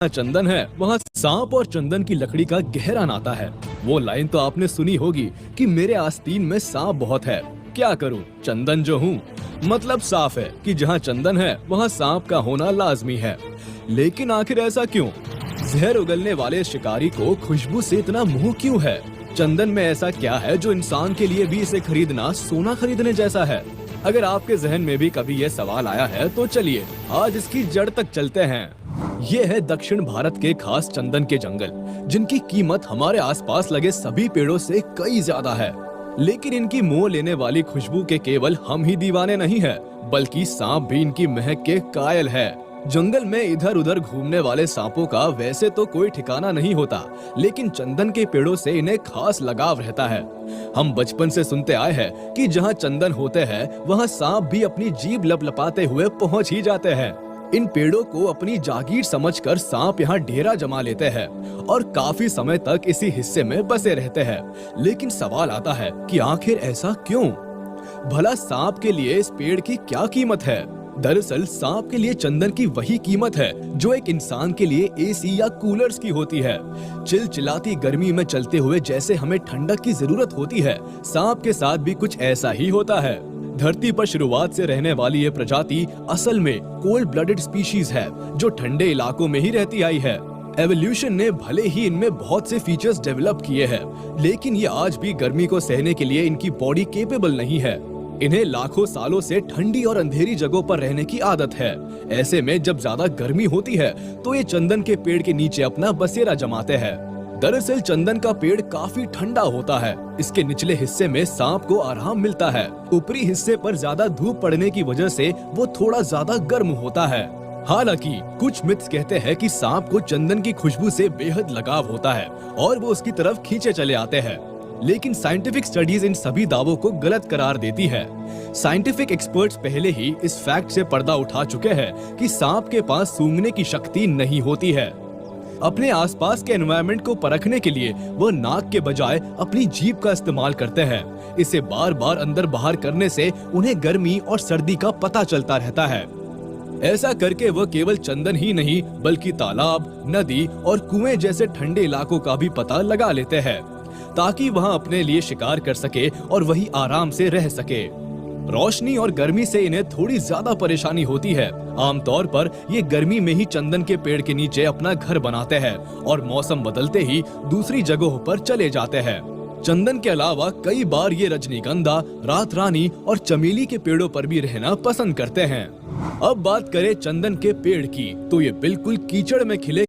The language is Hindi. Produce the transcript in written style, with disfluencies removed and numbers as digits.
चंदन है वहाँ सांप और चंदन की लकड़ी का गहरा नाता है। वो लाइन तो आपने सुनी होगी कि मेरे आस्तीन में सांप बहुत है, क्या करूं चंदन जो हूँ। मतलब साफ है कि जहाँ चंदन है वहाँ सांप का होना लाजमी है। लेकिन आखिर ऐसा क्यों? जहर उगलने वाले शिकारी को खुशबू से इतना मोह क्यों है? चंदन में ऐसा क्या है जो इंसान के लिए भी इसे खरीदना सोना खरीदने जैसा है? अगर आपके जहन में भी कभी ये सवाल आया है तो चलिए आज इसकी जड़ तक चलते हैं। ये है दक्षिण भारत के खास चंदन के जंगल, जिनकी कीमत हमारे आसपास लगे सभी पेड़ों से कई ज्यादा है। लेकिन इनकी मोह लेने वाली खुशबू के केवल हम ही दीवाने नहीं है, बल्कि सांप भी इनकी महक के कायल है। जंगल में इधर उधर घूमने वाले सांपों का वैसे तो कोई ठिकाना नहीं होता, लेकिन चंदन के पेड़ों से इन्हें खास लगाव रहता है। हम बचपन से सुनते आए हैं कि जहाँ चंदन होते हैं वहाँ सांप भी अपनी जीभ लपलपाते हुए पहुँच ही जाते हैं। इन पेड़ों को अपनी जागीर समझकर सांप यहाँ डेरा जमा लेते हैं और काफी समय तक इसी हिस्से में बसे रहते हैं। लेकिन सवाल आता है कि आखिर ऐसा क्यों? भला सांप के लिए इस पेड़ की क्या कीमत है? दरअसल सांप के लिए चंदन की वही कीमत है जो एक इंसान के लिए एसी या कूलर्स की होती है। चिलचिलाती गर्मी में चलते हुए जैसे हमें ठंडक की जरूरत होती है, सांप के साथ भी कुछ ऐसा ही होता है। धरती पर शुरुआत से रहने वाली ये प्रजाति असल में कोल्ड ब्लडेड स्पीशीज है, जो ठंडे इलाकों में ही रहती आई है। एवोल्यूशन ने भले ही इनमें बहुत से फीचर्स डेवलप किए हैं, लेकिन ये आज भी गर्मी को सहने के लिए इनकी बॉडी केपेबल नहीं है। इन्हें लाखों सालों से ठंडी और अंधेरी जगहों पर रहने की आदत है। ऐसे में जब ज्यादा गर्मी होती है तो ये चंदन के पेड़ के नीचे अपना बसेरा जमाते हैं। दरअसल चंदन का पेड़ काफी ठंडा होता है। इसके निचले हिस्से में सांप को आराम मिलता है। ऊपरी हिस्से पर ज्यादा धूप पड़ने की वजह से वो थोड़ा ज्यादा गर्म होता है। हालांकि कुछ मिथ्स कहते हैं कि सांप को चंदन की खुशबू से बेहद लगाव होता है और वो उसकी तरफ खींचे चले आते हैं, लेकिन साइंटिफिक स्टडीज इन सभी दावों को गलत करार देती है। साइंटिफिक एक्सपर्ट्स पहले ही इस फैक्ट से पर्दा उठा चुके हैं कि सांप के पास सूंघने की शक्ति नहीं होती है। अपने आसपास के एनवायरनमेंट को परखने के लिए वह नाक के बजाय अपनी जीभ का इस्तेमाल करते हैं। इसे बार बार अंदर बाहर करने से उन्हें गर्मी और सर्दी का पता चलता रहता है। ऐसा करके वह केवल चंदन ही नहीं बल्कि तालाब, नदी और कुएं जैसे ठंडे इलाकों का भी पता लगा लेते हैं, ताकि वहां अपने लिए शिकार कर सके और वही आराम से रह सके। रोशनी और गर्मी से इन्हें थोड़ी ज्यादा परेशानी होती है। आमतौर पर ये गर्मी में ही चंदन के पेड़ के नीचे अपना घर बनाते हैं और मौसम बदलते ही दूसरी जगहों पर चले जाते हैं। चंदन के अलावा कई बार ये रजनीगंधा, रात रानी और चमेली के पेड़ों पर भी रहना पसंद करते हैं। अब बात करें चंदन के पेड़ की, तो ये बिल्कुल कीचड़ में खिले